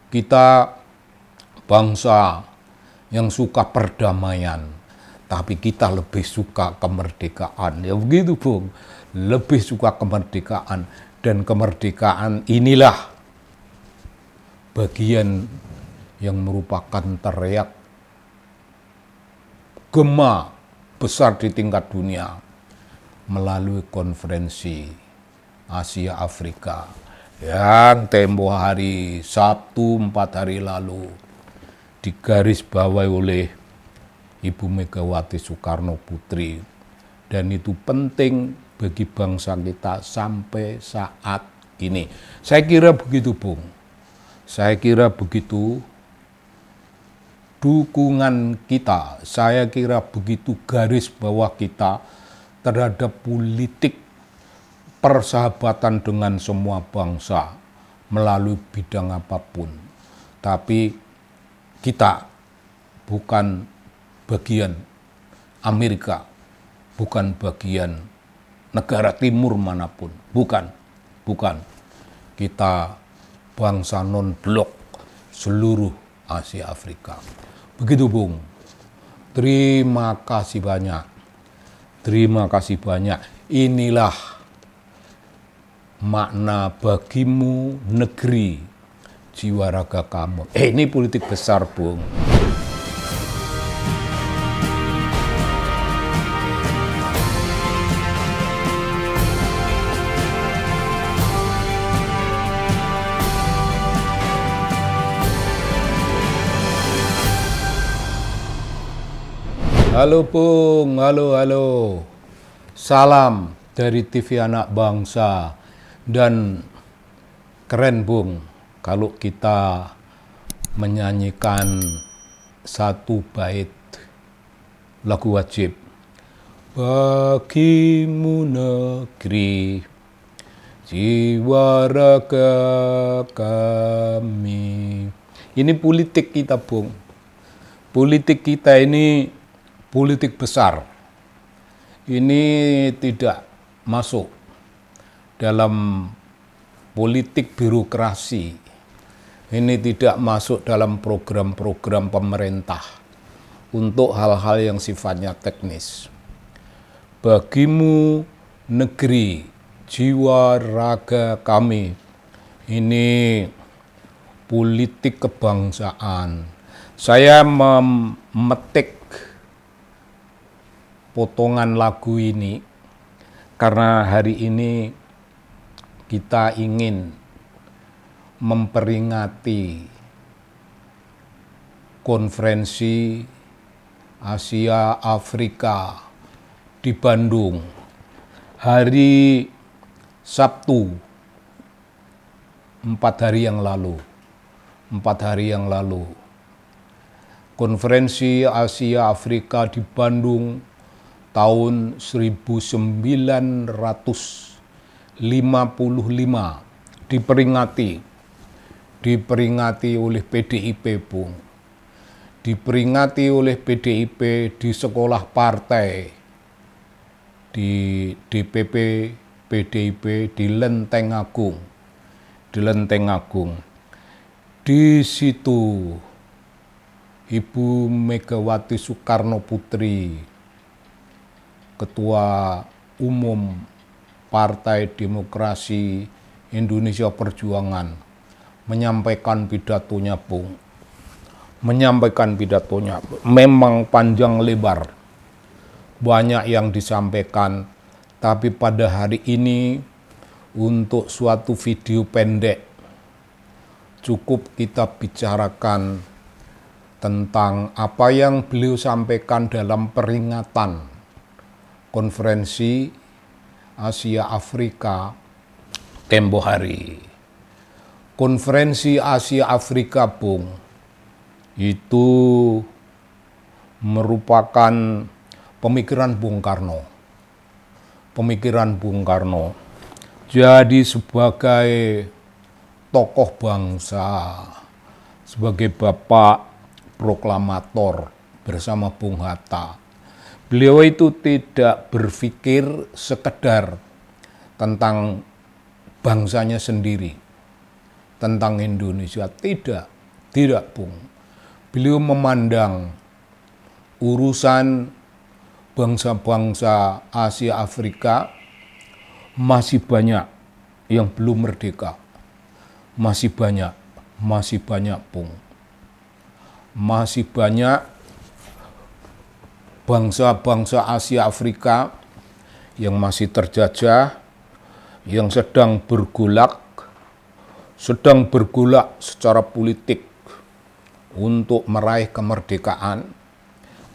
Kita bangsa yang suka perdamaian, tapi kita lebih suka kemerdekaan. Ya begitu, Bung. Lebih suka kemerdekaan, dan kemerdekaan inilah bagian yang merupakan teriak gema besar di tingkat dunia melalui konferensi Asia Afrika yang tempo hari Sabtu 4 hari lalu digaris bawahi oleh Ibu Megawati Soekarno Putri, dan itu penting bagi bangsa kita sampai saat ini. Saya kira begitu, Bung. Saya kira begitu dukungan kita, saya kira begitu garis bawah kita terhadap politik persahabatan dengan semua bangsa melalui bidang apapun. Tapi kita bukan bagian Amerika, bukan bagian negara timur manapun, bukan. Kita bangsa non-blok seluruh Asia Afrika. Begitu, Bung. Terima kasih banyak. Terima kasih banyak. Inilah makna bagimu negeri, jiwa raga kamu. Ini politik besar, Bung. Halo Bung, halo. Salam dari TV Anak Bangsa. Dan keren, Bung, kalau kita menyanyikan satu bait lagu wajib. Bagimu negeri, jiwa raga kami. Ini politik kita, Bung. Politik kita ini politik besar. Ini tidak masuk dalam politik birokrasi. Ini tidak masuk dalam program-program pemerintah untuk hal-hal yang sifatnya teknis. Bagimu negeri, jiwa raga kami. Ini politik kebangsaan. Saya memetik potongan lagu ini karena hari ini kita ingin memperingati konferensi Asia Afrika di Bandung hari Sabtu 4 hari yang lalu. Konferensi Asia Afrika di Bandung tahun 1955 diperingati oleh PDIP, Bung. Diperingati oleh PDIP di sekolah partai, di DPP PDIP di Lenteng Agung. Di situ Ibu Megawati Soekarno Putri, Ketua Umum Partai Demokrasi Indonesia Perjuangan, menyampaikan pidatonya, Bung. Memang panjang lebar, banyak yang disampaikan, tapi pada hari ini untuk suatu video pendek cukup kita bicarakan tentang apa yang beliau sampaikan dalam peringatan konferensi Asia Afrika tempo hari. Konferensi Asia Afrika, Bung, itu merupakan pemikiran Bung Karno. Jadi sebagai tokoh bangsa, sebagai bapak proklamator bersama Bung Hatta, beliau itu tidak berpikir sekedar tentang bangsanya sendiri, tentang Indonesia, tidak. Tidak, Bung. Beliau memandang urusan bangsa-bangsa Asia Afrika masih banyak yang belum merdeka. Masih banyak, Bung. Masih banyak bangsa-bangsa Asia Afrika yang masih terjajah, yang sedang bergolak secara politik untuk meraih kemerdekaan.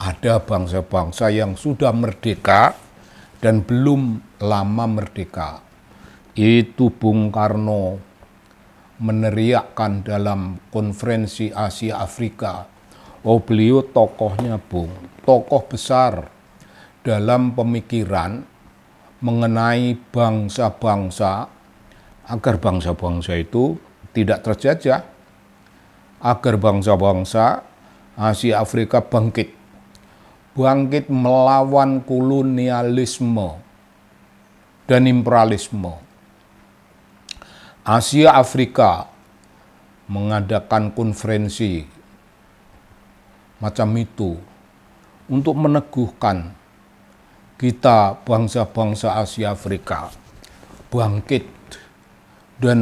Ada bangsa-bangsa yang sudah merdeka dan belum lama merdeka. Itu Bung Karno meneriakkan dalam konferensi Asia Afrika. Oh, beliau tokohnya, Bung, tokoh besar dalam pemikiran mengenai bangsa-bangsa, agar bangsa-bangsa itu tidak terjajah, agar bangsa-bangsa Asia Afrika bangkit melawan kolonialisme dan imperialisme. Asia Afrika mengadakan konferensi macam itu untuk meneguhkan kita bangsa-bangsa Asia Afrika bangkit dan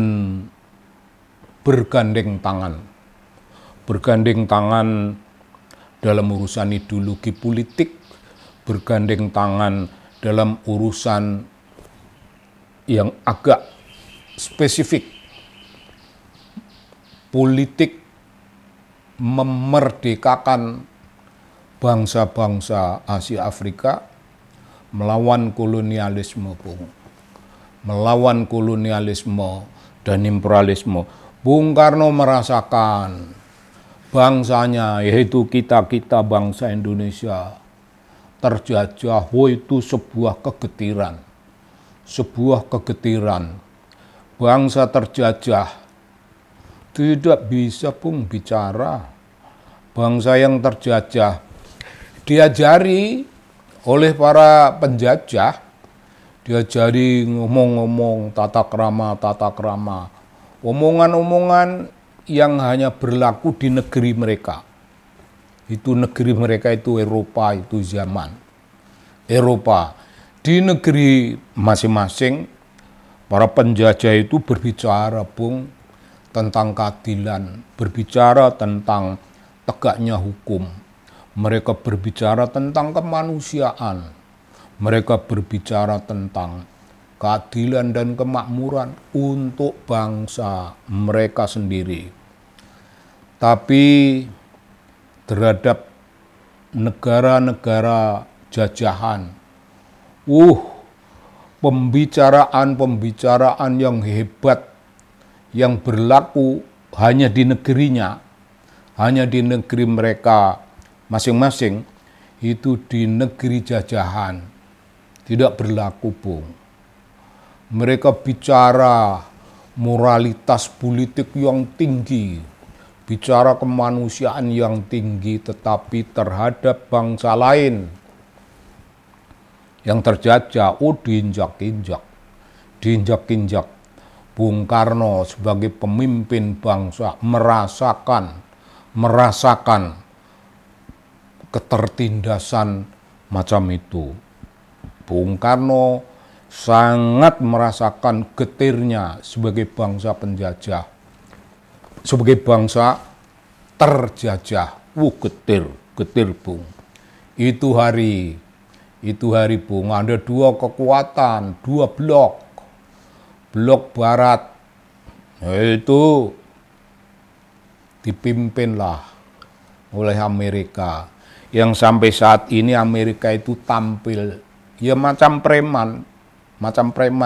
bergandeng tangan dalam urusan ideologi politik, bergandeng tangan dalam urusan yang agak spesifik, politik memerdekakan bangsa-bangsa Asia Afrika melawan kolonialisme, Bung. Melawan kolonialisme dan imperialisme. Bung Karno merasakan bangsanya, yaitu kita bangsa Indonesia, terjajah. Itu sebuah kegetiran. Bangsa terjajah tidak bisa, Bung, bicara. Bangsa yang terjajah diajari oleh para penjajah, diajari ngomong-ngomong tata krama, omongan-omongan yang hanya berlaku di negeri mereka. Itu negeri mereka itu Eropa, itu zaman Eropa. Di negeri masing-masing para penjajah itu berbicara, Bung, tentang keadilan, berbicara tentang tegaknya hukum. Mereka berbicara tentang kemanusiaan. Mereka berbicara tentang keadilan dan kemakmuran untuk bangsa mereka sendiri. Tapi terhadap negara-negara jajahan, pembicaraan yang hebat yang berlaku hanya di negerinya, hanya di negeri mereka masing-masing, itu di negeri jajahan tidak berlaku, Bung. Mereka bicara moralitas politik yang tinggi, bicara kemanusiaan yang tinggi, tetapi terhadap bangsa lain yang terjajah, diinjak-injak. Bung Karno sebagai pemimpin bangsa merasakan ketertindasan macam itu. Bung Karno sangat merasakan getirnya sebagai bangsa penjajah, sebagai bangsa terjajah. Getir, Bung. Itu hari, Bung, ada dua kekuatan, dua blok. Blok barat, itu dipimpinlah oleh Amerika. Yang sampai saat ini Amerika itu tampil ya macam preman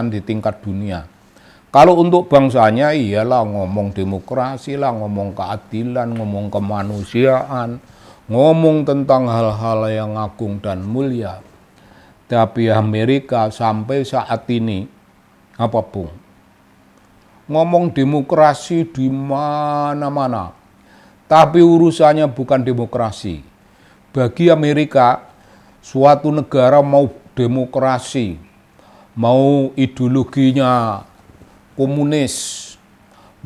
di tingkat dunia. Kalau untuk bangsanya iyalah ngomong demokrasi lah, ngomong keadilan, ngomong kemanusiaan, ngomong tentang hal-hal yang agung dan mulia. Tapi Amerika sampai saat ini, apa, Bung? Ngomong demokrasi di mana-mana. Tapi urusannya bukan demokrasi. Bagi Amerika, suatu negara mau demokrasi, mau ideologinya komunis,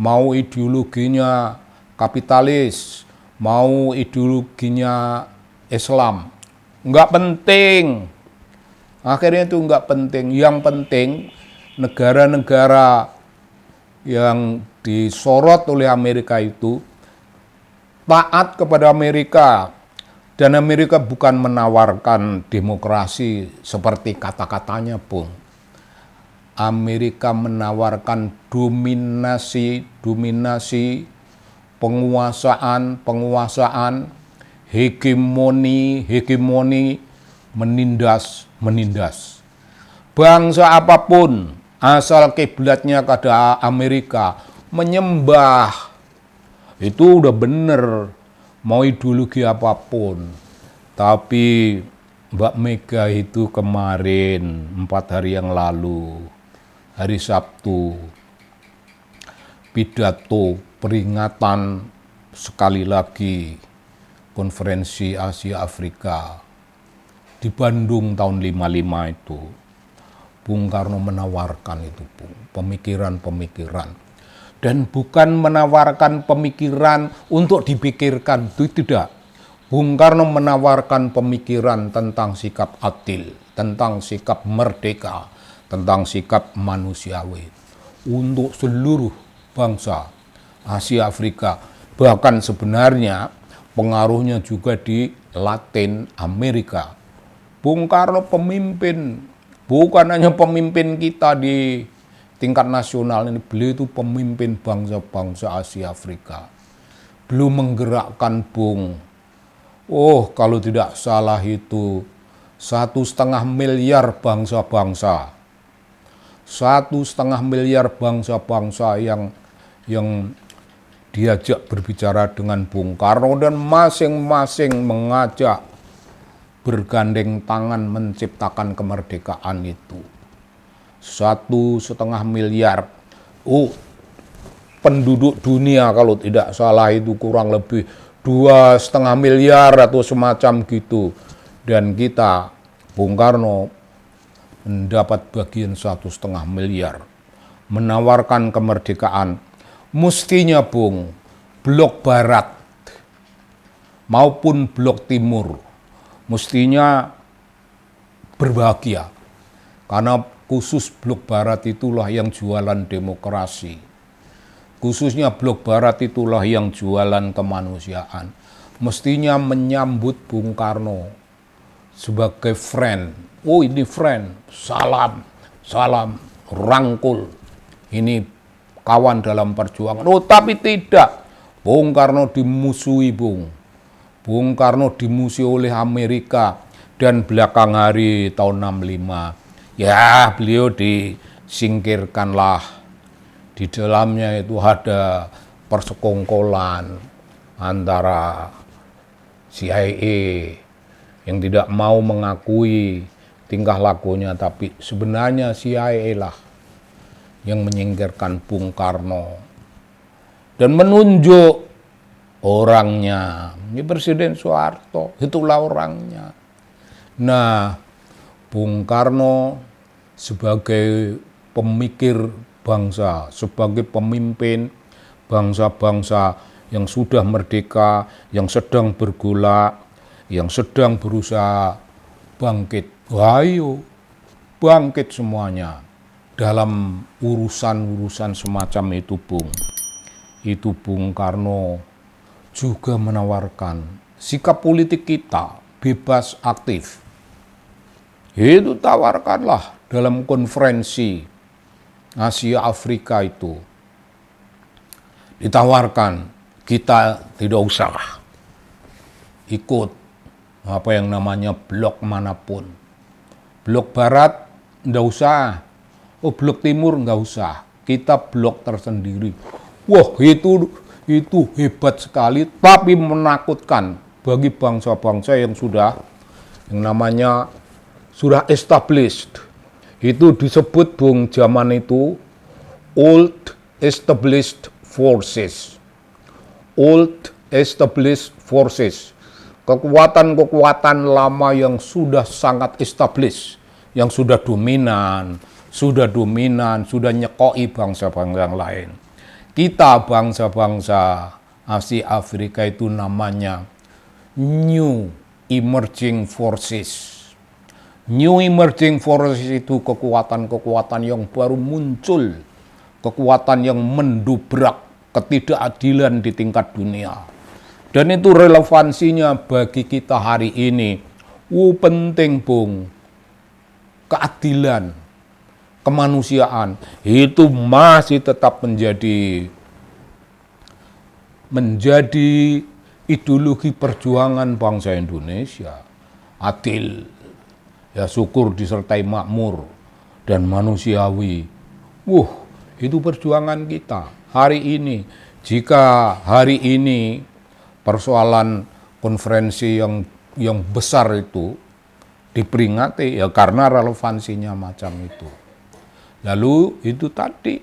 mau ideologinya kapitalis, mau ideologinya Islam, nggak penting. Akhirnya itu nggak penting. Yang penting negara-negara yang disorot oleh Amerika itu taat kepada Amerika. Dan Amerika bukan menawarkan demokrasi seperti kata-katanya, Bung. Amerika menawarkan dominasi, penguasaan, hegemoni, menindas. Bangsa apapun, asal kiblatnya kepada Amerika, menyembah. Itu udah bener, mau ideologi apapun. Tapi Mbak Mega itu kemarin, 4 hari yang lalu, hari Sabtu, pidato peringatan sekali lagi konferensi Asia Afrika di Bandung tahun 55 itu. Bung Karno menawarkan itu, Bung, pemikiran-pemikiran. Dan bukan menawarkan pemikiran untuk dipikirkan, itu tidak. Bung Karno menawarkan pemikiran tentang sikap adil, tentang sikap merdeka, tentang sikap manusiawi untuk seluruh bangsa Asia Afrika. Bahkan sebenarnya pengaruhnya juga di Latin Amerika. Bung Karno pemimpin, bukan hanya pemimpin kita di tingkat nasional ini, beliau itu pemimpin bangsa-bangsa Asia Afrika. Beliau menggerakkan, Bung, kalau tidak salah itu 1,5 miliar bangsa-bangsa. 1,5 miliar bangsa-bangsa yang diajak berbicara dengan Bung Karno, dan masing-masing mengajak bergandeng tangan menciptakan kemerdekaan itu. 1,5 miliar. Penduduk dunia kalau tidak salah itu kurang lebih 2,5 miliar atau semacam gitu. Dan kita, Bung Karno, mendapat bagian 1,5 miliar. Menawarkan kemerdekaan. Mestinya, Bung, blok barat maupun blok timur mestinya berbahagia. Karena khusus blok barat itulah yang jualan demokrasi. Khususnya blok barat itulah yang jualan kemanusiaan. Mestinya menyambut Bung Karno sebagai friend. Ini friend, salam, rangkul. Ini kawan dalam perjuangan. Tapi tidak. Bung Karno dimusuhi, Bung. Bung Karno dimusuhi oleh Amerika. Dan belakang hari tahun 65. Ya, beliau disingkirkanlah. Di dalamnya itu ada persekongkolan antara CIA yang tidak mau mengakui tingkah lakunya, tapi sebenarnya CIA lah yang menyingkirkan Bung Karno dan menunjuk orangnya. Ini Presiden Soeharto, itulah orangnya. Nah, Bung Karno sebagai pemikir bangsa, sebagai pemimpin bangsa-bangsa yang sudah merdeka, yang sedang bergolak, yang sedang berusaha bangkit. Ayo, bangkit semuanya dalam urusan-urusan semacam itu, Bung. Itu Bung Karno juga menawarkan sikap politik kita bebas aktif. Itu tawarkanlah dalam konferensi Asia Afrika itu. Ditawarkan, kita tidak usah ikut apa yang namanya blok manapun. Blok barat enggak usah. Blok timur enggak usah. Kita blok tersendiri. Wah, itu hebat sekali, tapi menakutkan bagi bangsa-bangsa yang namanya sudah established. Itu disebut, Bung, zaman itu old established forces. Old established forces. Kekuatan-kekuatan lama yang sudah sangat established, yang sudah dominan, sudah nyekoi bangsa-bangsa yang lain. Kita bangsa-bangsa Asia Afrika itu namanya New Emerging Forces. New Emerging Forces itu kekuatan-kekuatan yang baru muncul, kekuatan yang mendobrak ketidakadilan di tingkat dunia. Dan itu relevansinya bagi kita hari ini. Penting, Bung. Keadilan, kemanusiaan itu masih tetap menjadi ideologi perjuangan bangsa Indonesia. Adil, ya syukur disertai makmur dan manusiawi. Itu perjuangan kita hari ini. Jika hari ini persoalan konferensi yang besar itu diperingati, ya karena relevansinya macam itu. Lalu itu tadi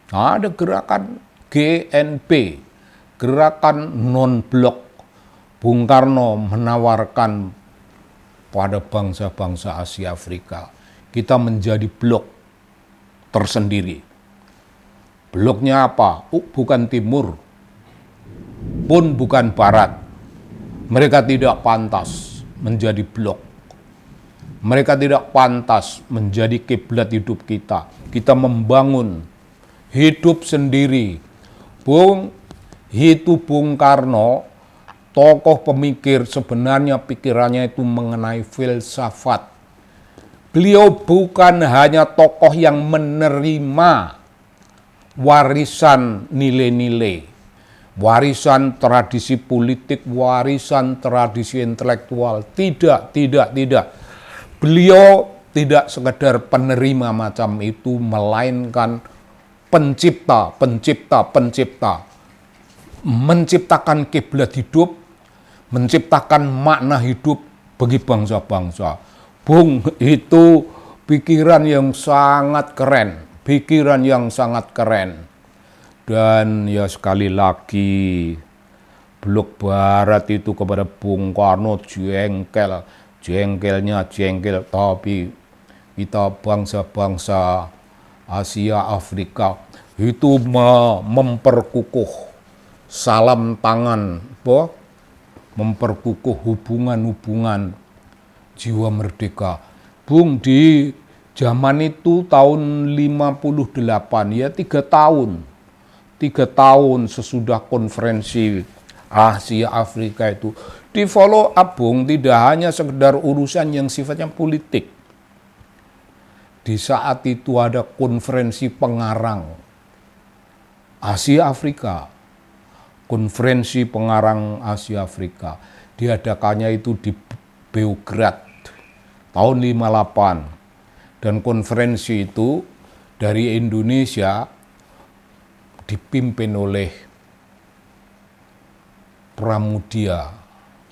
ada gerakan GNP, gerakan non-blok. Bung Karno menawarkan pada bangsa-bangsa Asia Afrika, kita menjadi blok tersendiri. Bloknya apa? Bukan timur, pun bukan barat. Mereka tidak pantas menjadi blok. Mereka tidak pantas menjadi kiblat hidup kita. Kita membangun hidup sendiri. Bung Karno, tokoh pemikir, sebenarnya pikirannya itu mengenai filsafat. Beliau bukan hanya tokoh yang menerima warisan nilai-nilai, warisan tradisi politik, warisan tradisi intelektual. Tidak. Beliau tidak sekedar penerima macam itu, melainkan pencipta. Menciptakan kiblat hidup, menciptakan makna hidup bagi bangsa-bangsa. Bung, itu pikiran yang sangat keren. Dan ya sekali lagi, blok barat itu kepada Bung Karno jengkel, tapi kita bangsa-bangsa Asia Afrika itu memperkukuh salam tangan, memperkukuh hubungan jiwa merdeka. Bung, di zaman itu tahun 58, ya 3 tahun sesudah konferensi Asia Afrika itu, di follow up, Bung, tidak hanya sekedar urusan yang sifatnya politik. Di saat itu ada konferensi pengarang Asia Afrika. Konferensi pengarang Asia Afrika diadakannya itu di Beograd tahun 58. Dan konferensi itu dari Indonesia dipimpin oleh Pramudia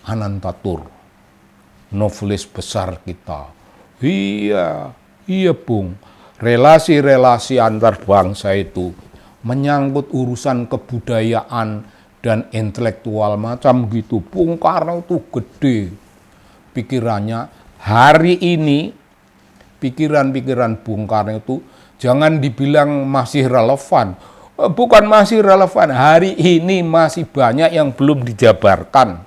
Anantatur, novelis besar kita. Iya Bung, relasi-relasi antar bangsa itu menyangkut urusan kebudayaan dan intelektual macam gitu. Bung Karno itu gede pikirannya. Hari ini pikiran-pikiran Bung Karno itu jangan dibilang masih relevan. Bukan masih relevan, hari ini masih banyak yang belum dijabarkan.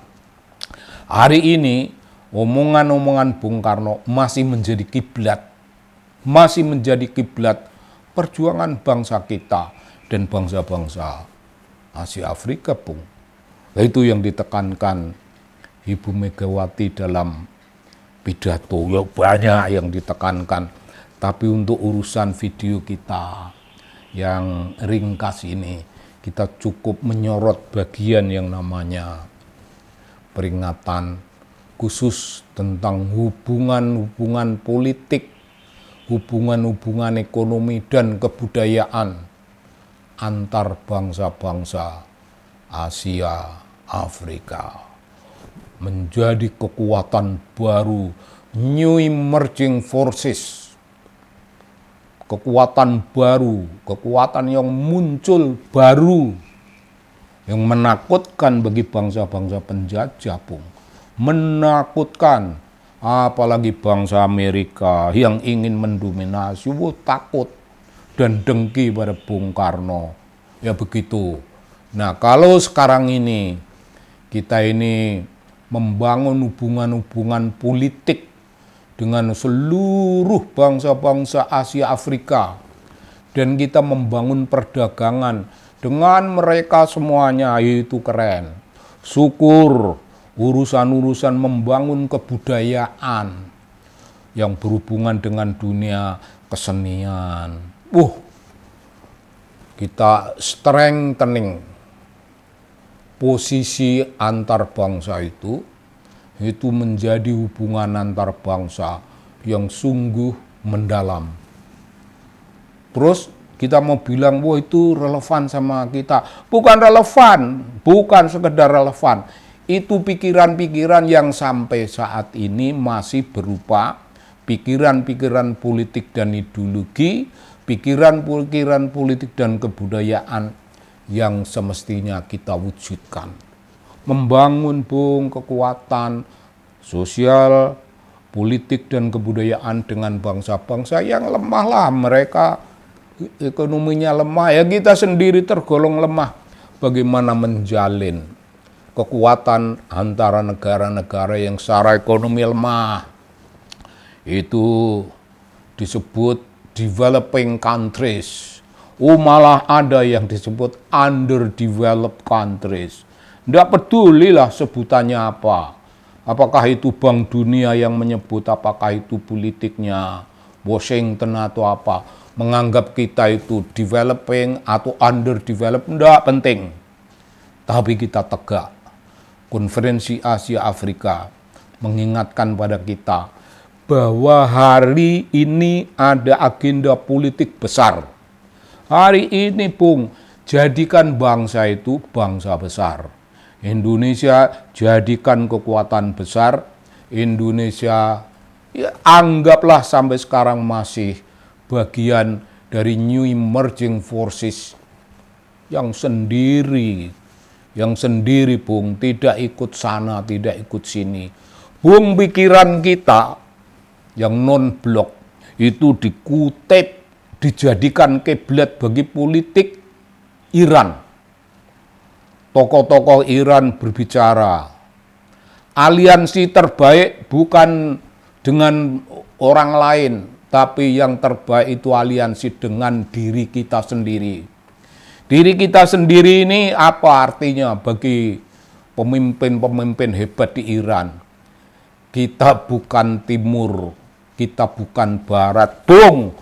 Hari ini omongan-omongan Bung Karno masih menjadi kiblat perjuangan bangsa kita dan bangsa-bangsa Asia Afrika, Bung. Itu yang ditekankan Ibu Megawati dalam pidato. Ya banyak yang ditekankan, tapi untuk urusan video kita yang ringkas ini, kita cukup menyorot bagian yang namanya peringatan khusus tentang hubungan-hubungan politik, hubungan-hubungan ekonomi dan kebudayaan antar bangsa-bangsa Asia Afrika. Menjadi kekuatan baru, New Emerging Forces. Kekuatan baru, kekuatan yang muncul baru, yang menakutkan bagi bangsa-bangsa penjajah, Bung. Menakutkan, apalagi bangsa Amerika yang ingin mendominasi, takut dan dengki pada Bung Karno. Ya begitu. Nah, kalau sekarang ini kita ini membangun hubungan-hubungan politik dengan seluruh bangsa-bangsa Asia Afrika, dan kita membangun perdagangan dengan mereka semuanya, itu keren. Syukur urusan-urusan membangun kebudayaan yang berhubungan dengan dunia kesenian. Kita strengthening posisi antar bangsa itu menjadi hubungan antar bangsa yang sungguh mendalam. Terus kita mau bilang, wah itu relevan sama kita. Bukan relevan, bukan sekedar relevan. Itu pikiran-pikiran yang sampai saat ini masih berupa pikiran-pikiran politik dan ideologi, pikiran-pikiran politik dan kebudayaan yang semestinya kita wujudkan. Membangun kekuatan sosial, politik dan kebudayaan dengan bangsa-bangsa yang lemah lah, mereka ekonominya lemah, ya kita sendiri tergolong lemah. Bagaimana menjalin kekuatan antara negara-negara yang secara ekonomi lemah? Itu disebut developing countries. Malah ada yang disebut underdeveloped countries. Tidak pedulilah sebutannya apa. Apakah itu Bank Dunia yang menyebut, apakah itu politiknya Washington atau apa. Menganggap kita itu developing atau underdeveloped, tidak penting. Tapi kita tegak. Konferensi Asia Afrika mengingatkan pada kita bahwa hari ini ada agenda politik besar. Hari ini, Bung, jadikan bangsa itu bangsa besar. Indonesia jadikan kekuatan besar. Indonesia ya, anggaplah sampai sekarang masih bagian dari new emerging forces yang sendiri, Bung, tidak ikut sana, tidak ikut sini. Bung, pikiran kita yang non-blok itu dikutip, dijadikan kiblat bagi politik Iran. Tokoh-tokoh Iran berbicara, aliansi terbaik bukan dengan orang lain, tapi yang terbaik itu aliansi dengan diri kita sendiri. Diri kita sendiri ini apa artinya bagi pemimpin-pemimpin hebat di Iran? Kita bukan timur, kita bukan barat. Bung,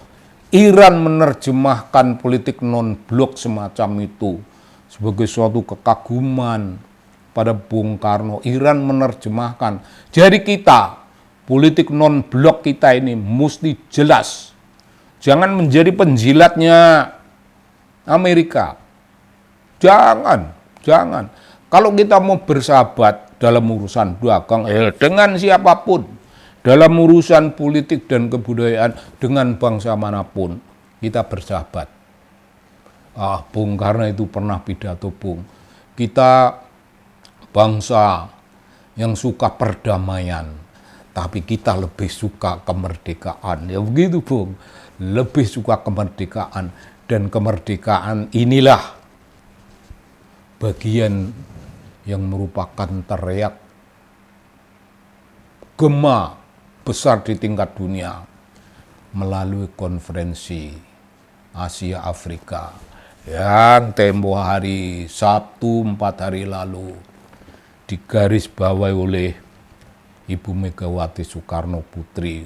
Iran menerjemahkan politik non-blok semacam itu sebagai suatu kekaguman pada Bung Karno. Iran menerjemahkan. Jadi kita, politik non-blok kita ini mesti jelas. Jangan menjadi penjilatnya Amerika. Jangan. Kalau kita mau bersahabat dalam urusan dagang dengan siapapun, dalam urusan politik dan kebudayaan dengan bangsa manapun, kita bersahabat. Bung Karno itu pernah pidato, Bung. Kita bangsa yang suka perdamaian, tapi kita lebih suka kemerdekaan. Ya begitu, Bung. Lebih suka kemerdekaan, dan kemerdekaan inilah bagian yang merupakan teriak gema besar di tingkat dunia melalui konferensi Asia Afrika yang tempo hari Sabtu 4 hari lalu digarisbawahi oleh Ibu Megawati Soekarno Putri,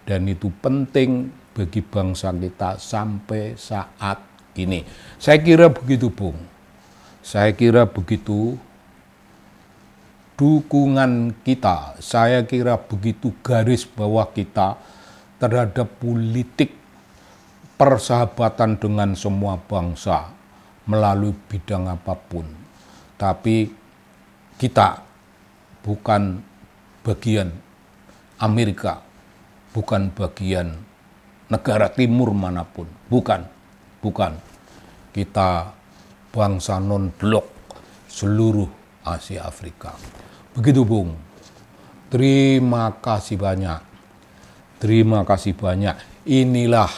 dan itu penting bagi bangsa kita sampai saat ini. Saya kira begitu, Bung. Saya kira begitu dukungan kita, saya kira begitu garis bawah kita terhadap politik persahabatan dengan semua bangsa melalui bidang apapun. Tapi kita bukan bagian Amerika, bukan bagian negara timur manapun, bukan. Kita bangsa non-blok seluruh Asia Afrika. Begitu, Bung. Terima kasih banyak. Inilah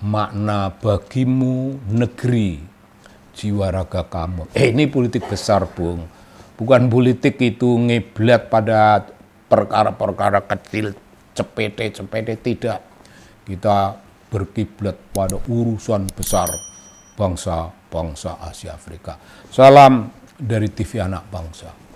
makna bagimu negeri jiwa raga kamu. Ini politik besar, Bung. Bukan politik itu ngeblat pada perkara-perkara kecil, cepete-cepete, tidak. Kita berkiblat pada urusan besar bangsa-bangsa Asia Afrika. Salam dari TV Anak Bangsa.